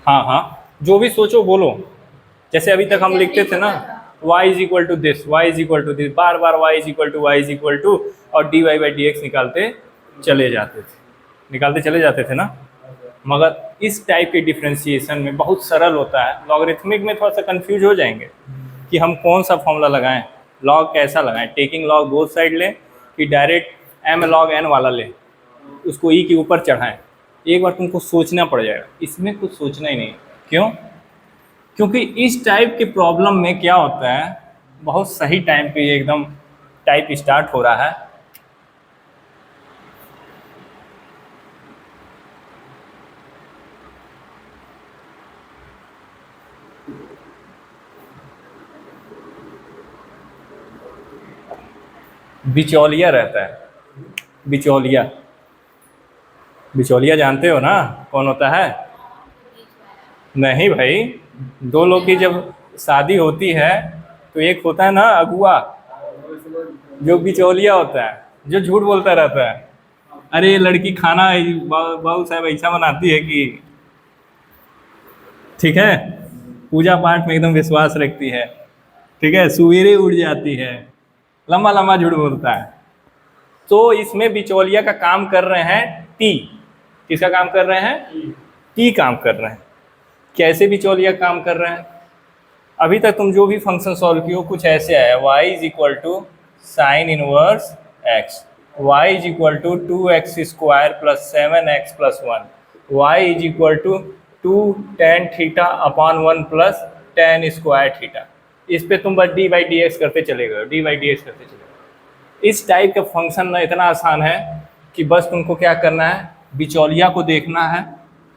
हाँ हाँ, जो भी सोचो बोलो। जैसे अभी तक हम लिखते थे ना y is equal to this, y is equal to this, बार बार y is equal to y is equal to, और dy बाई डी एक्स निकालते चले जाते थे ना। मगर इस टाइप के डिफ्रेंशिएशन में बहुत सरल होता है। लॉगरिथमिक में थोड़ा सा कंफ्यूज हो जाएंगे कि हम कौन सा फॉर्मूला लगाएं, लॉग कैसा लगाएं, टेकिंग लॉग बोथ साइड लें कि डायरेक्ट m log n वाला लें, उसको e के ऊपर चढ़ाएं। एक बार तुमको सोचना पड़ जाएगा, इसमें कुछ सोचना ही नहीं। क्यों? क्योंकि इस टाइप के प्रॉब्लम में क्या होता है, बहुत सही टाइम पे ये एकदम टाइप स्टार्ट हो रहा है। बिचौलिया रहता है, बिचौलिया, बिचौलिया जानते हो ना कौन होता है? नहीं भाई, दो लोग की जब शादी होती है तो एक होता है ना अगुआ, जो बिचौलिया होता है, जो झूठ बोलता रहता है, अरे ये लड़की खाना बाबू साहब ऐसा बनाती है कि, ठीक है, पूजा पाठ में एकदम विश्वास रखती है, ठीक है, सवेरे उठ जाती है, लंबा लंबा झूठ बोलता है। तो इसमें बिचौलिया का काम कर रहे हैं टी। किसका काम कर रहे हैं? टी काम कर रहे हैं। कैसे बिचौलिया काम कर रहे हैं? अभी तक तुम जो भी फंक्शन सॉल्व किए हो कुछ ऐसे आया, y is equal to sine inverse x, y is equal to 2x square plus 7x plus 1, y is equal to 2 tan theta upon 1 plus tan square theta. इस पे तुम बस डी बाई डी एक्स करते चले गए, D by d x करते चले गए। इस टाइप का फंक्शन ना इतना आसान है कि बस तुमको क्या करना है, बिचौलिया को देखना है,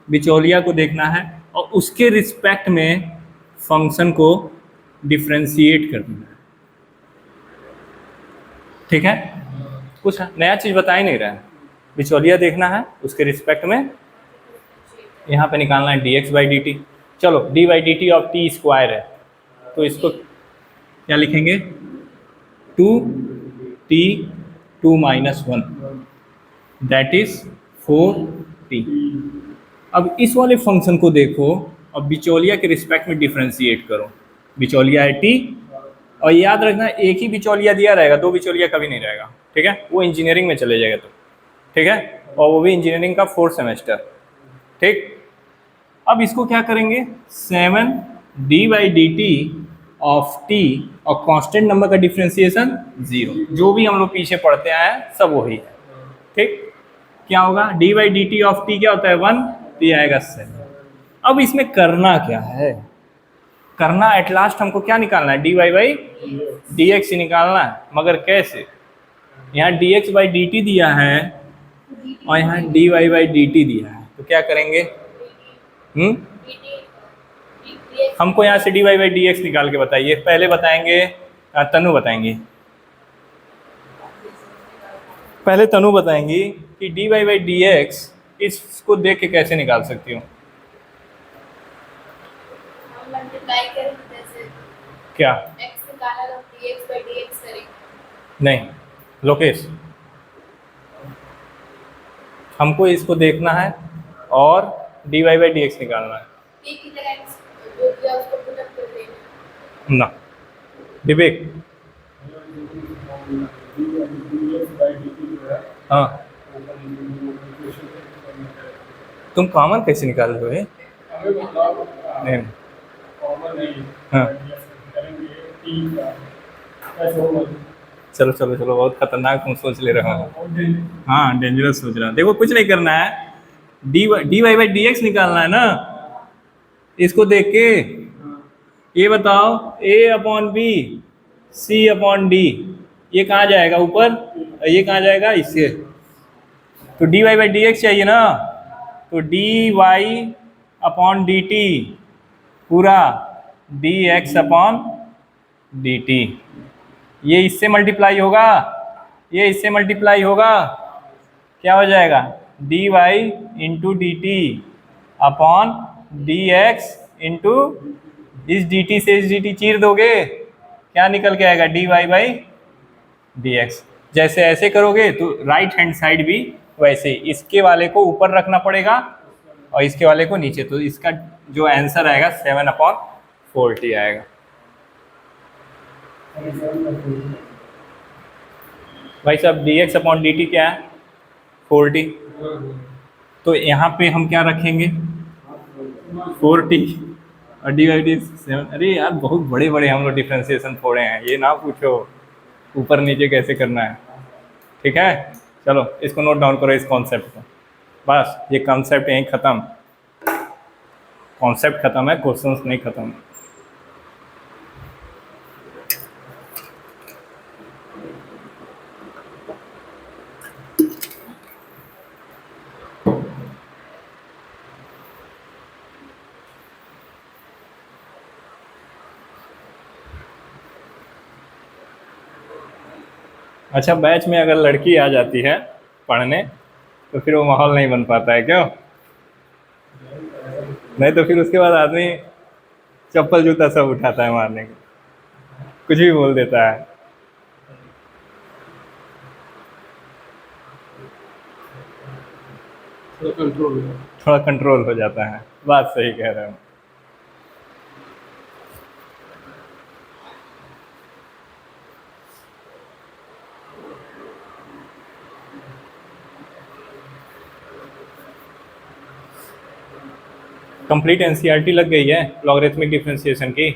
बिचौलिया को देखना है और उसके रिस्पेक्ट में फंक्शन को डिफ्रेंशिएट करना है। ठीक है, कुछ नया चीज़ बता ही नहीं रहा है। बिचौलिया देखना है, उसके रिस्पेक्ट में यहाँ पे निकालना है d x by d t. चलो d by d t of t square है, तो इसको क्या लिखेंगे? 2t 2 minus 1 that is 4t। अब इस वाले फंक्शन को देखो और बिचौलिया के रिस्पेक्ट में डिफ्रेंशिएट करो। बिचौलिया है t, और याद रखना एक ही बिचौलिया दिया रहेगा, दो बिचौलिया कभी नहीं रहेगा, ठीक है, वो इंजीनियरिंग में चले जाएगा तो, ठीक है, और वो भी इंजीनियरिंग का 4th सेमेस्टर, ठीक। अब इसको क्या करेंगे, 7 D by d t of T और कांस्टेंट नंबर का डिफ्रेंशिएशन 0, जो भी हम लोग पीछे पढ़ते आए हैं सब वही है, ठीक। क्या होगा, D by d t of T क्या होता है 1, तो ये आएगा 7। अब इसमें करना क्या है, करना एट लास्ट हमको क्या निकालना है, d y by d x ही निकालना है। मगर कैसे, यहाँ d x by d t दिया है और यहाँ d y by d t दिया है, तो क्या करेंगे, हमको यहाँ से d y by d x निकाल के बताइए। पहले बताएंगे तनु बताएंगी, पहले तनु बताएंगी कि d y by d x इसको देख के कैसे निकाल सकती हूँ। क्या नहीं लोकेश, हमको इसको देखना है और d y by d x निकालना है ना। विवेक, हाँ तुम कॉमन कैसे निकाल रहे हो? नहीं, हाँ चलो चलो चलो, बहुत खतरनाक तुम सोच ले रहे हो। हाँ डेंजरस सोच रहा हूँ। देखो कुछ नहीं करना है, d y by d x निकालना है ना। इसको देख के ये बताओ a upon b c upon d, ये कहाँ जाएगा ऊपर, ये कहाँ जाएगा इससे, तो d y by d x चाहिए ना, तो d y upon d t पूरा d x upon d t, ये इससे मल्टीप्लाई होगा, ये इससे मल्टीप्लाई होगा, क्या हो जाएगा, d y into d t upon d x into इस डी टी से इस डी टी चीर दोगे, क्या निकल के आएगा, d y by d x. जैसे ऐसे करोगे तो राइट हैंड साइड भी वैसे इसके वाले को ऊपर रखना पड़ेगा और इसके वाले को नीचे, तो इसका जो आंसर आएगा 7/40 आएगा। भाई साहब dx/dt क्या है? 40। तो यहाँ पे हम क्या रखेंगे? 40 और डिवाइडेड 7। अरे यार बहुत बड़े बड़े हम लोग डिफ्रेंसिएशन छोड़े हैं, ये ना पूछो ऊपर नीचे कैसे करना है। ठीक है, चलो इसको नोट डाउन करो, इस कॉन्सेप्ट को। बस ये कॉन्सेप्ट यहीं ख़त्म, कॉन्सेप्ट ख़त्म है, क्वेश्चंस नहीं ख़त्म। अच्छा, बैच में अगर लड़की आ जाती है पढ़ने तो फिर वो माहौल नहीं बन पाता है, क्यों? नहीं तो फिर उसके बाद आदमी चप्पल जूता सब उठाता है मारने के, कुछ भी बोल देता है। थोड़ा कंट्रोल हो जाता है, बात सही कह रहे हो। कंप्लीट एनसीईआरटी लग गई है लॉगरिथमिक डिफरेंशिएशन की?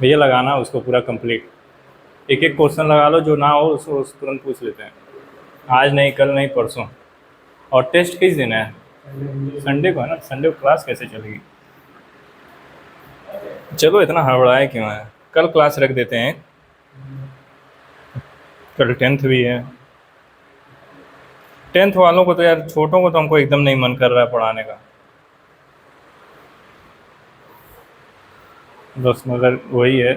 भैया लगाना उसको पूरा कंप्लीट, एक एक क्वेश्चन लगा लो, जो ना हो उसको तुरंत पूछ लेते हैं। आज नहीं, कल नहीं, परसों। और टेस्ट किस दिन है? संडे को है ना? संडे को क्लास कैसे चलेगी? चलो इतना हड़बड़ाए क्यों है, कल क्लास रख देते हैं। कल 10th भी है। 10th वालों को तो यार, छोटों को तो हमको एकदम नहीं मन कर रहा है पढ़ाने का, बस मगर वही है।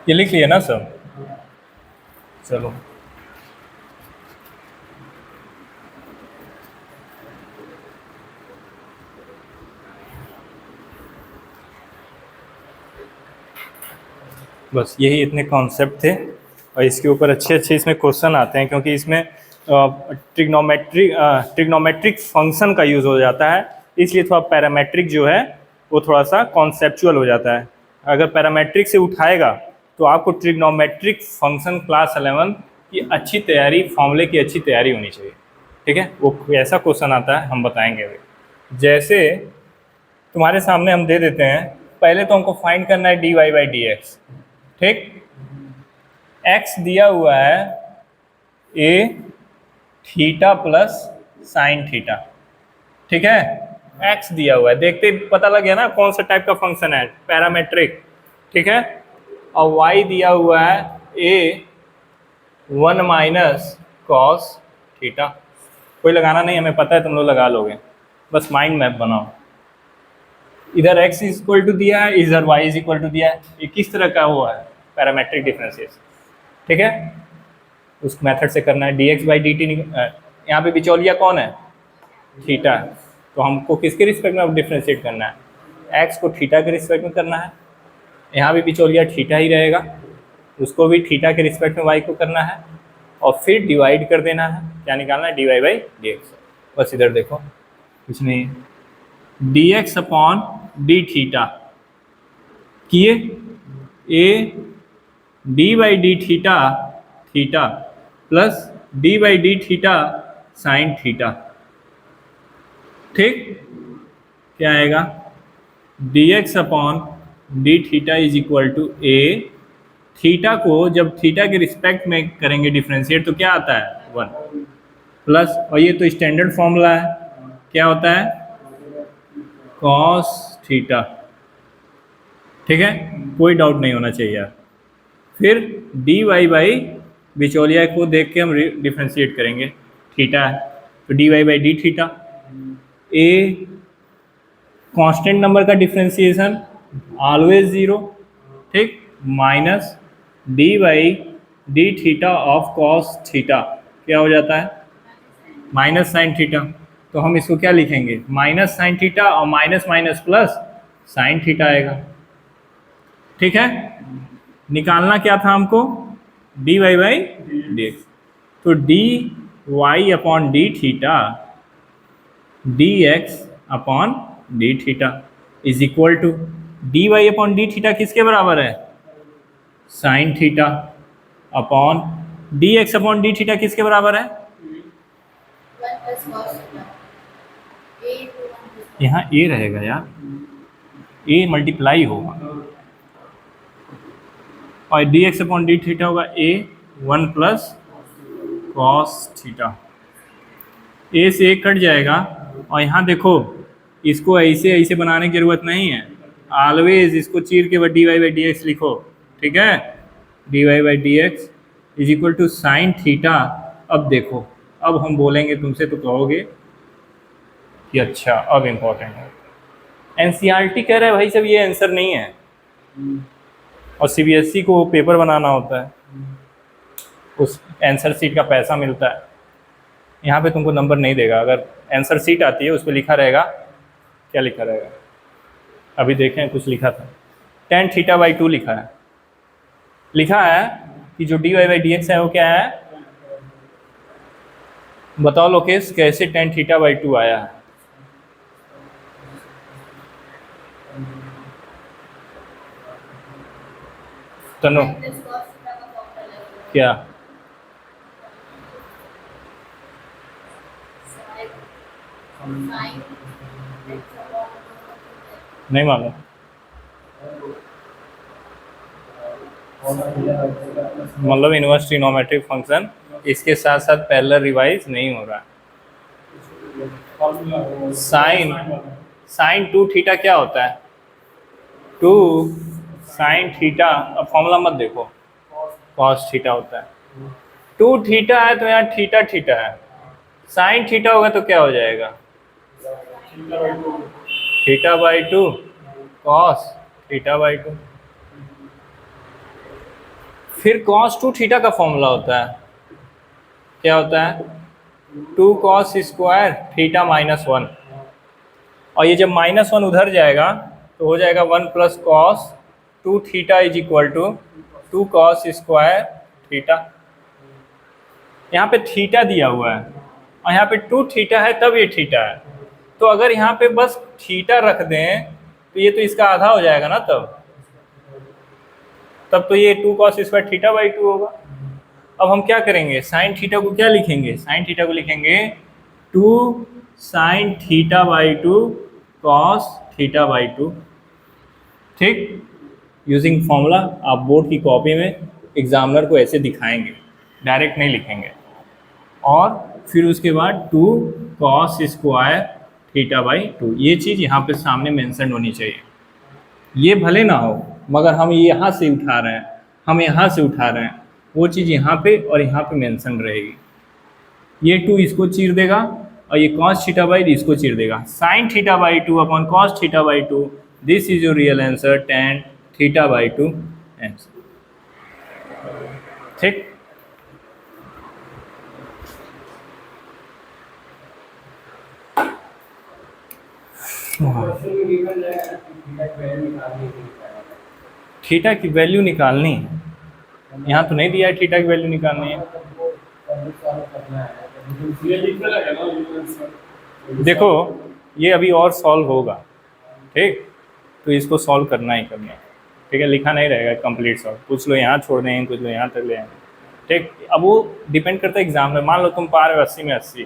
ये लिख लिया ना सब? चलो बस यही इतने कॉन्सेप्ट थे, और इसके ऊपर अच्छे अच्छे इसमें क्वेश्चन आते हैं, क्योंकि इसमें ट्रिग्नोमेट्रिक फंक्शन का यूज़ हो जाता है, इसलिए थोड़ा पैरामेट्रिक जो है वो थोड़ा सा कॉन्सेप्चुअल हो जाता है। अगर पैरामेट्रिक से उठाएगा तो आपको ट्रिग्नोमेट्रिक फंक्शन क्लास 11 की अच्छी तैयारी, फॉर्मूले की अच्छी तैयारी होनी चाहिए। ठीक है, वो ऐसा क्वेश्चन आता है, हम बताएंगे अभी। जैसे तुम्हारे सामने हम दे देते हैं, पहले तो हमको फाइंड करना है dy/dx। ठीक, x दिया हुआ है a theta plus sign theta. ठीक है, x दिया हुआ है, देखते पता लग गया ना कौन सा टाइप का फंक्शन है, पैरामेट्रिक। ठीक है, और y दिया हुआ है a 1 माइनस कॉस थीटा। कोई लगाना नहीं, हमें पता है, तुम लोग लगा लोगे, बस माइंड मैप बनाओ। इधर x इज इक्वल टू दिया है, इधर y इज इक्वल टू दिया है। ये किस तरह का हुआ है? Parametric differentiation. ठीक है, उस मेथड से करना है। dx/dt यहाँ पे बिचौलिया कौन है? थीटा। तो हमको किसके रिस्पेक्ट में डिफ्रेंशिएट करना है? x को थीटा के रिस्पेक्ट में करना है। यहाँ भी बिचौलिया थीटा ही रहेगा, उसको भी थीटा के रिस्पेक्ट में y को करना है, और फिर डिवाइड कर देना है। क्या निकालना है? dy/dx। बस इधर देखो, कुछ नहीं, dx/d थीटा किए, a d/d theta theta plus d/d theta sine theta. ठीक, क्या आएगा? dx/d theta is equal to a, theta को जब थीटा के रिस्पेक्ट में करेंगे डिफ्रेंशिएट तो क्या आता है? 1 प्लस, और ये तो स्टैंडर्ड फॉर्मूला है, क्या होता है? Cos theta. ठीक है, कोई डाउट नहीं होना चाहिए यार। फिर dy बिचौलिया को देख के हम डिफ्रेंशिएट करेंगे, थीटा है तो dy/d theta. A constant number का डिफ्रेंशिएशन ऑलवेज 0। ठीक, minus dy/d theta of cos theta क्या हो जाता है? Minus sine theta. तो हम इसको क्या लिखेंगे? माइनस साइन थीटा, और minus minus plus sine theta आएगा। ठीक है, निकालना क्या था हमको? dy/dx। तो d y upon d theta d x upon d theta is equal to d y upon d theta किसके बराबर है? Sine theta upon d x upon d theta किसके बराबर है? यहाँ ए रहेगा यार, ए मल्टीप्लाई होगा और D x upon d theta होगा ए 1 प्लस कॉस थीटा। ए से एक कट जाएगा और यहाँ देखो इसको ऐसे ऐसे बनाने की जरूरत नहीं है, ऑलवेज इसको चीर के d y by d x लिखो, ठीक है? D y by d x is equal to sine theta. अब देखो, अब हम बोलेंगे तुमसे तो कहोगे कि अच्छा अब इम्पोर्टेंट है। एनसीईआरटी कह रहा है भाई सब ये आंसर नहीं है, और सीबीएसई को पेपर बनाना होता है, उस आंसर सीट का पैसा मिलता है। यहाँ पे तुमको नंबर नहीं देगा, अगर आंसर सीट आती है उस पर लिखा रहेगा, क्या लिखा रहेगा? अभी देखें, कुछ लिखा था tan थीटा बाई 2 लिखा है, लिखा है कि जो d y by d x है वो क्या है? बताओ लोकेश, कैसे tan थीटा बाई 2 आया है? तनु क्या? नहीं मालूम? मतलब इनवर्स ट्रिग्नोमेट्रिक फंक्शन, इसके साथ साथ पैरेलल रिवाइज नहीं हो रहा। साइन 2 थीटा क्या होता है? 2 साइन थीटा, अब फॉर्मूला मत देखो, कॉस थीटा होता है। 2 थीटा है तो यहाँ थीटा थीटा है, साइन थीटा होगा तो क्या हो जाएगा? Theta by 2 cos theta by 2। फिर कॉस 2 थीटा का फॉर्मूला होता है, क्या होता है? 2 कॉस स्क्वायर थीटा माइनस 1, और ये जब माइनस 1 उधर जाएगा तो हो जाएगा 1 plus cos 2 theta is equal to 2 cos square theta. यहाँ पे थीटा दिया हुआ है और यहाँ पे 2 थीटा है, तब ये थीटा है। तो अगर यहाँ पे बस थीटा रख दें तो ये तो इसका आधा हो जाएगा ना, तब तो ये 2 कॉस स्क्वायर थीटा बाई 2 होगा। अब हम क्या करेंगे, साइन थीटा को क्या लिखेंगे? साइन थीटा को लिखेंगे 2 sine theta by 2 cos theta by 2, ठीक? Using formula. आप बोर्ड की कॉपी में एग्जामिनर को ऐसे दिखाएंगे, डायरेक्ट नहीं लिखेंगे। और फिर उसके बाद 2 कॉस स्क्वायर थीटा बाई 2, ये चीज़ यहाँ पे सामने मेंशन होनी चाहिए। ये भले ना हो, मगर हम यहाँ से उठा रहे हैं, हम यहाँ से उठा रहे हैं, वो चीज़ यहाँ पे और यहाँ पे मेंशन रहेगी। ये 2 इसको चीर देगा और ये कॉस थीटा बाई इसको चीर देगा। Sine theta by 2 upon cos theta by 2, this is your real answer, tan theta by 2 answer, ठीक? थीटा की वैल्यू निकालनी है, यहाँ तो नहीं दिया है थीटा की वैल्यू निकालनी है। देखो ये अभी और सॉल्व होगा, ठीक? तो इसको सॉल्व करना ही करना है, ठीक है? लिखा नहीं रहेगा कंप्लीट सॉल्व, कुछ लोग यहाँ छोड़ देंगे, कुछ लोग यहाँ तक ले आएंगे, ठीक? अब वो डिपेंड करता है एग्जाम में। मान लो तुम पा रहे हो 80 में 80,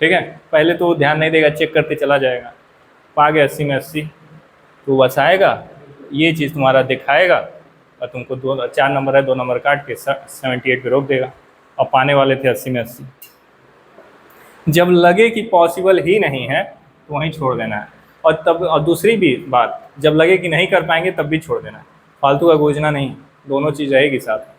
ठीक है? पहले तो वो ध्यान नहीं देगा, चेक करते चला जाएगा, पा गए 80 में 80, तो बस आएगा ये चीज़ तुम्हारा दिखाएगा और तुमको 4 नंबर है, 2 नंबर काट के 78 पे रोक देगा, और पाने वाले थे 80 में 80। जब लगे कि पॉसिबल ही नहीं है तो वहीं छोड़ देना है, और तब, और दूसरी भी बात, जब लगे कि नहीं कर पाएंगे तब भी छोड़ देना है, फालतू का गोजना नहीं, दोनों चीज़ रहेगी साथ।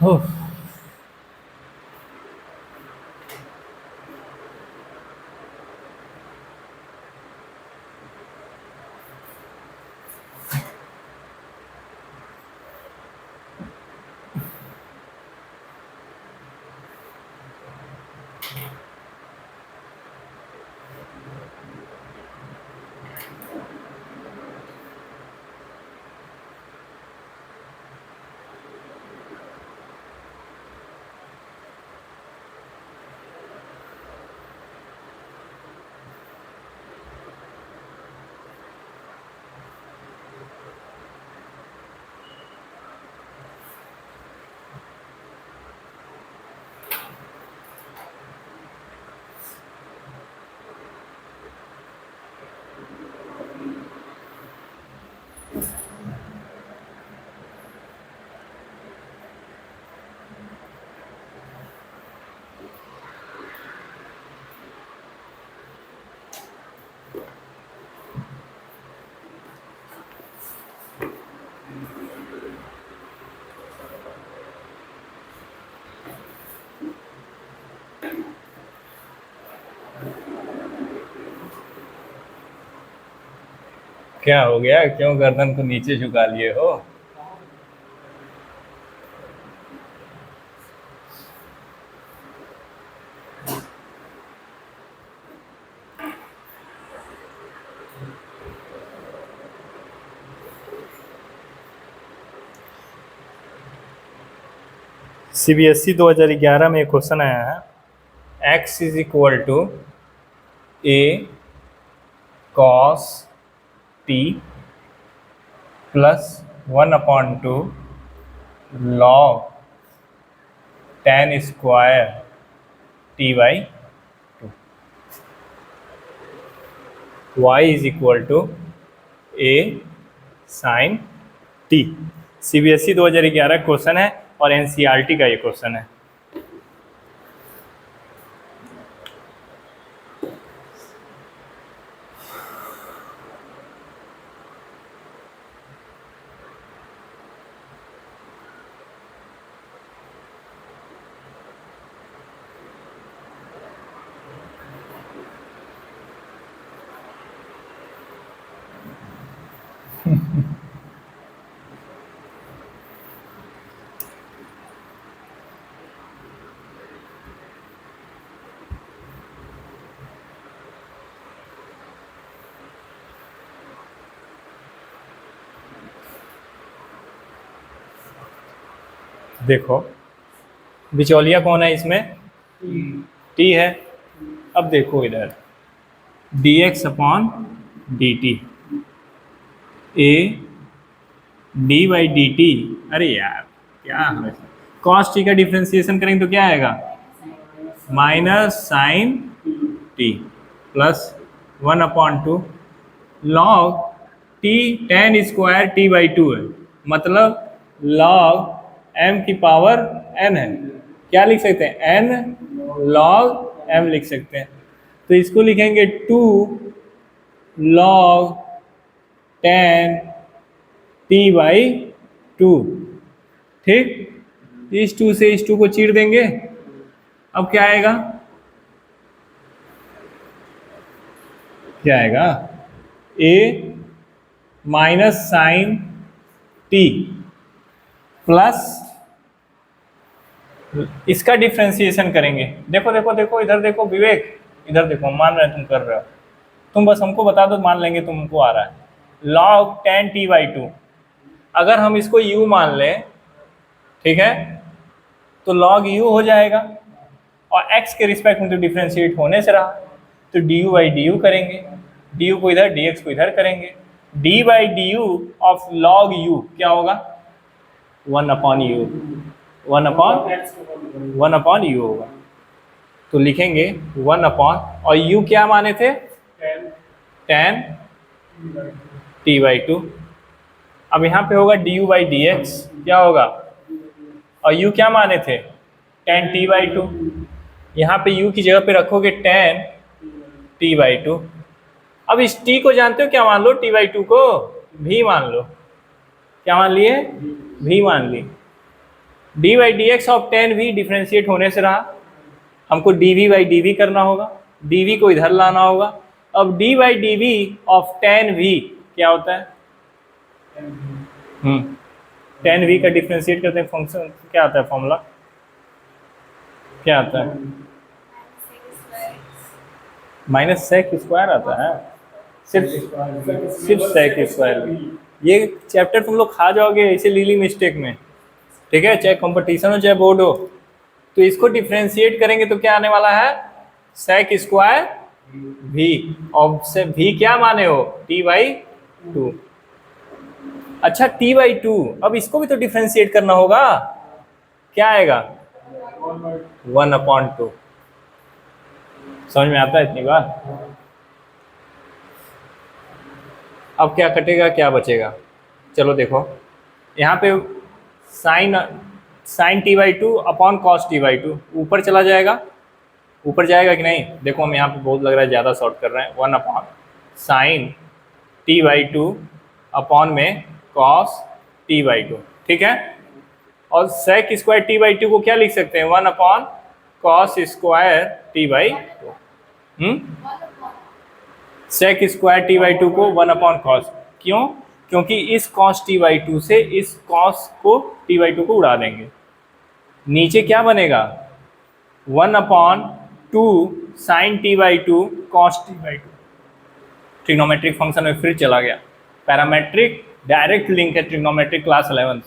ओह, क्या हो गया? क्यों गर्दन को नीचे झुका लिए हो? CBSE 2011 में एक क्वेश्चन आया है, x is equal to a cos t plus 1/2 log tan square t by 2, y is equal to a sin t। CBSE 2011 question है और NCERT का ये क्वेश्चन है। देखो बिचौलिया कौन है इसमें? t है। अब देखो इधर dx upon dt, a d by d T. अरे यार क्या है, कॉस टी का डिफ्रेंसिएशन करेंगे तो क्या आएगा? Minus sine t plus 1/2 log t tan square t by 2 है, मतलब लॉग m की पावर n है। क्या लिख सकते हैं? n log m लिख सकते हैं। तो इसको लिखेंगे 2 log 10 t बाई 2। ठीक, इस 2 से इस 2 को चीर देंगे। अब क्या आएगा? क्या आएगा? a minus sine t plus इसका डिफ्रेंसिएशन करेंगे। देखो देखो देखो इधर देखो विवेक, इधर देखो, मान रहे तुम कर रहे हो, तुम बस हमको बता दो, मान लेंगे तुमको आ रहा है। log 10 t बाई 2, अगर हम इसको u मान लें, ठीक है, तो log u हो जाएगा और x के रिस्पेक्ट में तो डिफ्रेंशिएट होने से रहा, तो du बाई du करेंगे, du को इधर dx को इधर करेंगे, d by du of log u क्या होगा? 1/u, 1/u होगा। तो लिखेंगे 1 और u क्या माने थे? 10 t बाई 2। अब यहाँ पे होगा du बाई dx, क्या होगा? और u क्या माने थे? 10 t बाई 2। यहाँ पे u की जगह पे रखोगे 10 t बाई 2। अब इस t को जानते हो क्या मान लो? t बाई 2 को v मान लो। क्या मान लिए? v मान ली। D by d x of tan v differentiate होने से रहा, हमको d v by d v करना होगा, डी वी को इधर लाना होगा। अब d by d v of tan v क्या होता है? टेन वी का डिफ्रेंशिएट करते हैं फंक्शन क्या आता है, फॉर्मूला क्या आता है? माइनस सेक स्क्वायर आता है, सिर्फ सेक स्क्वायर। ये चैप्टर तुम लोग खा जाओगे ऐसे लीली मिस्टेक में, ठीक है, चाहे कंपटीशन हो चाहे बोर्ड हो। तो इसको डिफ्रेंशिएट करेंगे तो क्या आने वाला है? सेक स्क्वायर वी, और से वी क्या माने हो? T by to. अच्छा टी बाई टू, अब इसको भी तो डिफ्रेंशिएट करना होगा, क्या आएगा? 1/2। समझ में आता है इतनी बार? अब क्या कटेगा क्या बचेगा? चलो देखो यहाँ पे sine t by two upon cos t by two ऊपर चला जाएगा, ऊपर जाएगा कि नहीं? देखो हम यहाँ पे बहुत लग रहा है ज़्यादा शॉर्ट कर रहे हैं। 1 upon sine t by two upon में कॉस टी बाई टू, ठीक है। और sec square t by two को क्या लिख सकते हैं? 1 upon cos square t by two. Sec square t by two को 1 अपॉन कॉस, क्यों? क्योंकि इस कॉस टी बाई टू से इस कॉस को टी बाई टू को उड़ा देंगे, नीचे क्या बनेगा? 1 upon two sine t by two cos t by two. Trigonometric function में फिर चला गया, पैरामेट्रिक डायरेक्ट लिंक है ट्रिग्नोमेट्रिक क्लास 11।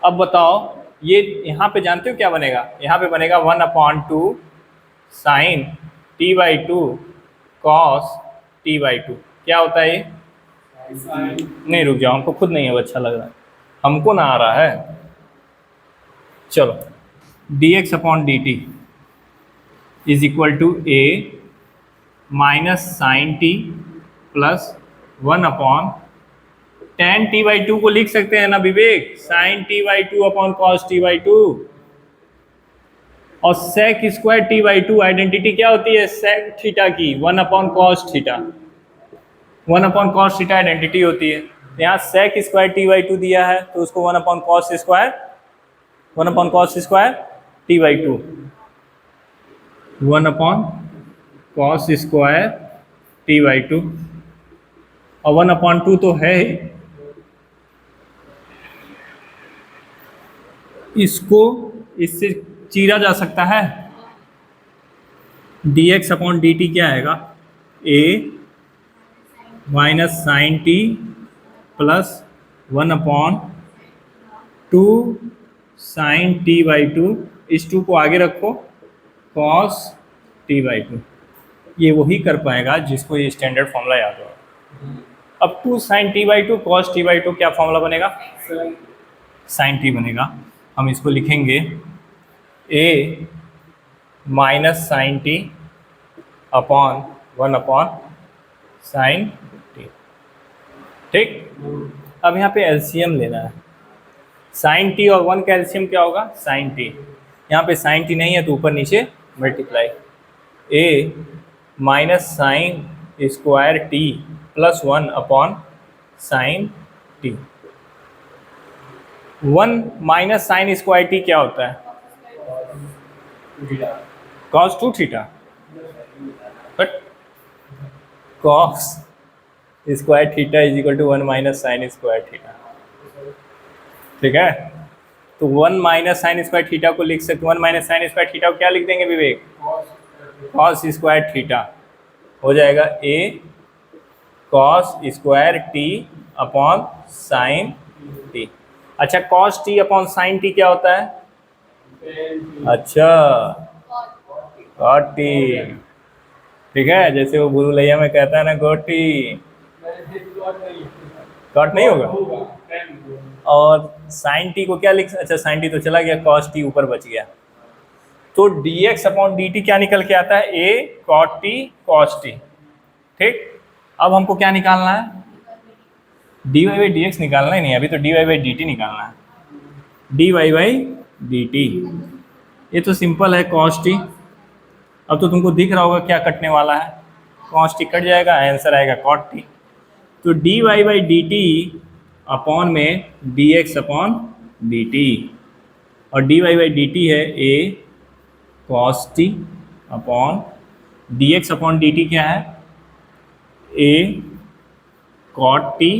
अब बताओ ये यहाँ पे जानते हो क्या बनेगा? यहाँ पे बनेगा 1 upon two sine t by two cos t by two. क्या होता है ये? नहीं रुक जाओ, हमको खुद नहीं है अच्छा लग रहा है, हमको ना आ रहा है। चलो d x upon d t is equal to a minus sine t plus 1 upon tan t by two को लिख सकते हैं ना Vivek? Sine t by two upon cos t by two. और sec square t by two identity क्या होती है? Sec theta की 1 upon cos theta, 1 upon cos theta identity होती है। यहाँ sec square t by two दिया है तो उसको 1 upon cos square, 1 upon cos square t by to, 1 upon cos square t by two, और 1 अपॉन टू तो है ही, इसको इससे चीरा जा सकता है। D x upon d t क्या आएगा? A minus sine t plus 1 upon two sine t by two, इस टू को आगे रखो, कॉस टी बाई टू। ये वही कर पाएगा जिसको ये स्टैंडर्ड फॉर्मूला याद हो। अब two sine t by two cos t by two क्या फॉर्मूला बनेगा? साइन टी बनेगा। हम इसको लिखेंगे a minus sine t upon 1 upon sine t, ठीक। अब यहाँ पे एलसीएम लेना है, साइन टी और 1 का एलसीएम क्या होगा? Sine t. यहाँ पे साइन टी नहीं है तो ऊपर नीचे multiply, a minus sine square t plus 1 upon sine t. 1 minus sine square t क्या होता है? Cos 2 theta, but cos square theta is equal to 1 minus sine square theta, ठीक है। तो 1 माइनस साइन स्क्वायर थीटा को लिख सकते, 1 minus sine square theta को क्या लिख देंगे विवेक? कॉस स्क्वायर थीटा हो जाएगा a cos square t upon sine t. अच्छा cos t upon sine t क्या होता है? अच्छा कॉट टी, ठीक है। जैसे वो गुरु लैया में कहता है ना गोटी, कॉट नहीं होगा। और साइन टी को क्या लिख, अच्छा साइन टी तो चला गया, कॉस टी ऊपर बच गया। तो d x upon d t क्या निकल के आता है? A cot t cos t, ठीक। अब हमको क्या निकालना है? D y by d x निकालना ही नहीं, अभी तो d y by d t निकालना है। D y by d t, ये तो सिंपल है कॉस टी। अब तो तुमको दिख रहा होगा क्या कटने वाला है, कॉस टी कट जाएगा, आंसर आएगा कॉट टी। तो d y by d t upon में d x upon d t, और d y by d t है a cos t upon d x upon d t क्या है a cot t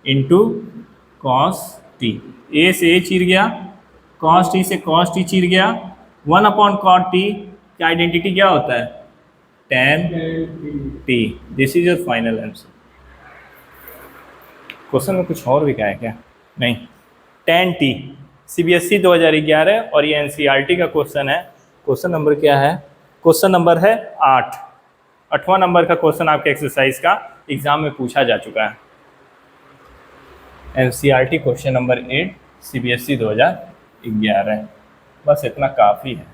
into cos t. A से a चिर गया, cos t से cos t चिर गया, 1 अपॉन कॉट टी का आइडेंटिटी क्या होता है ten T. This is your final answer. Question में कुछ और भी क्या है क्या? नहीं, टेन टी CBSE 2011 और ये NCERT का क्वेश्चन है। क्वेश्चन नंबर क्या है? क्वेश्चन नंबर है 8। 8वां नंबर का क्वेश्चन आपके एक्सरसाइज का एग्जाम में पूछा जा चुका है। NCERT question number 8 CBSE 2011। बस इतना काफ़ी है।